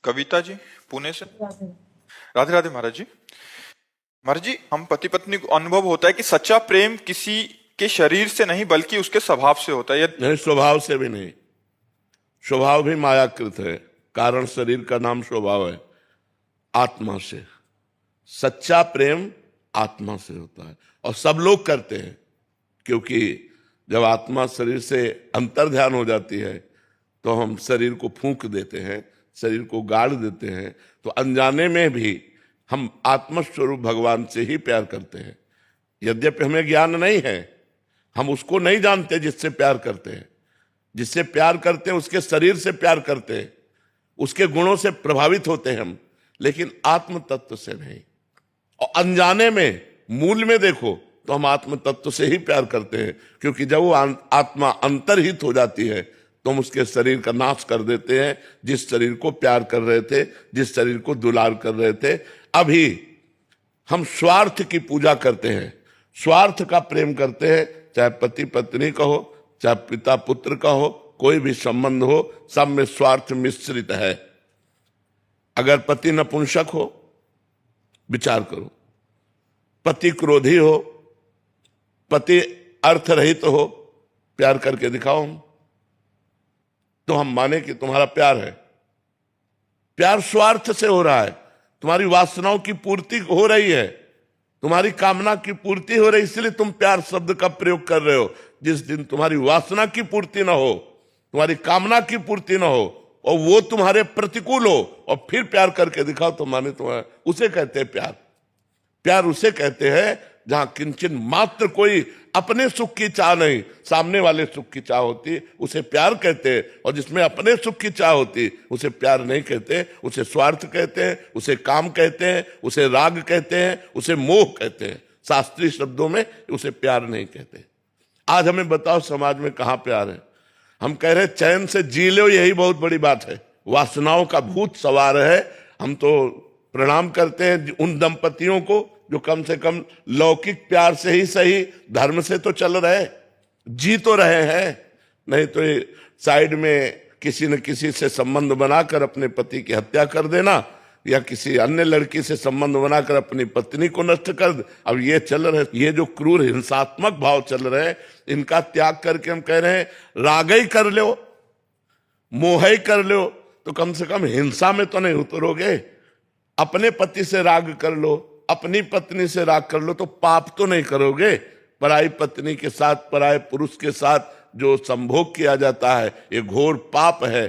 कविता जी, पुणे से। राधे राधे महाराज जी। महाराज जी, हम पति पत्नी को अनुभव होता है कि सच्चा प्रेम किसी के शरीर से नहीं बल्कि उसके स्वभाव से होता है। नहीं, स्वभाव से भी नहीं। स्वभाव भी मायाकृत है, कारण शरीर का नाम स्वभाव है। आत्मा से सच्चा प्रेम आत्मा से होता है और सब लोग करते हैं, क्योंकि जब आत्मा शरीर से अंतर ध्यान हो जाती है तो हम शरीर को फूंक देते हैं, शरीर को गाड़ देते हैं। तो अनजाने में भी हम आत्मस्वरूप भगवान से ही प्यार करते हैं। यद्यपि हमें ज्ञान नहीं है, हम उसको नहीं जानते जिससे प्यार करते हैं। जिससे प्यार करते हैं उसके शरीर से प्यार करते हैं, उसके गुणों से प्रभावित होते हैं हम, लेकिन आत्म तत्व से नहीं। और अनजाने में मूल में देखो तो हम आत्म तत्व से ही प्यार करते हैं, क्योंकि जब वो आत्मा अंतर्हित हो जाती है तो हम उसके शरीर का नाश कर देते हैं। जिस शरीर को प्यार कर रहे थे, जिस शरीर को दुलार कर रहे थे, अभी हम स्वार्थ की पूजा करते हैं, स्वार्थ का प्रेम करते हैं। चाहे पति पत्नी का हो, चाहे पिता पुत्र का हो, कोई भी संबंध हो, सब में स्वार्थ मिश्रित है। अगर पति नपुंसक हो, विचार करो। पति क्रोधी हो, पति अर्थ रहित हो, प्यार करके दिखाओ हम, तो हम माने कि तुम्हारा प्यार है। प्यार स्वार्थ से हो रहा है, तुम्हारी वासनाओं की पूर्ति हो रही है, तुम्हारी कामना की पूर्ति हो रही, इसलिए तुम प्यार शब्द का प्रयोग कर रहे हो। जिस दिन तुम्हारी वासना की पूर्ति ना हो, तुम्हारी कामना की पूर्ति ना हो और वो तुम्हारे प्रतिकूल हो और फिर प्यार करके दिखाओ, तो माने तुम्हारा, उसे कहते हैं प्यार। प्यार उसे कहते हैं जहां किंचन मात्र कोई अपने सुख की चाह नहीं, सामने वाले सुख की चाह होती, उसे प्यार कहते हैं। और जिसमें अपने सुख की चाह होती, उसे प्यार नहीं कहते, उसे स्वार्थ कहते हैं, उसे काम कहते हैं, उसे राग कहते हैं, उसे मोह कहते हैं। शास्त्रीय शब्दों में उसे प्यार नहीं कहते। आज हमें बताओ समाज में कहां प्यार है? हम कह रहे चैन से जी लो, यही बहुत बड़ी बात है। वासनाओं का भूत सवार है। हम तो प्रणाम करते हैं उन दंपतियों को जो कम से कम लौकिक प्यार से ही सही, धर्म से तो चल रहे, जी तो रहे हैं। नहीं तो साइड में किसी न किसी से संबंध बनाकर अपने पति की हत्या कर देना, या किसी अन्य लड़की से संबंध बनाकर अपनी पत्नी को नष्ट कर दे। अब ये चल रहे, ये जो क्रूर हिंसात्मक भाव चल रहे हैं, इनका त्याग करके हम कह रहे हैं राग ही कर लो, मोह ही कर लो, तो कम से कम हिंसा में तो नहीं उतरोगे। अपने पति से राग कर लो, अपनी पत्नी से राग कर लो, तो पाप तो नहीं करोगे। पराई पत्नी के साथ, पराये पुरुष के साथ जो संभोग किया जाता है, ये घोर पाप है।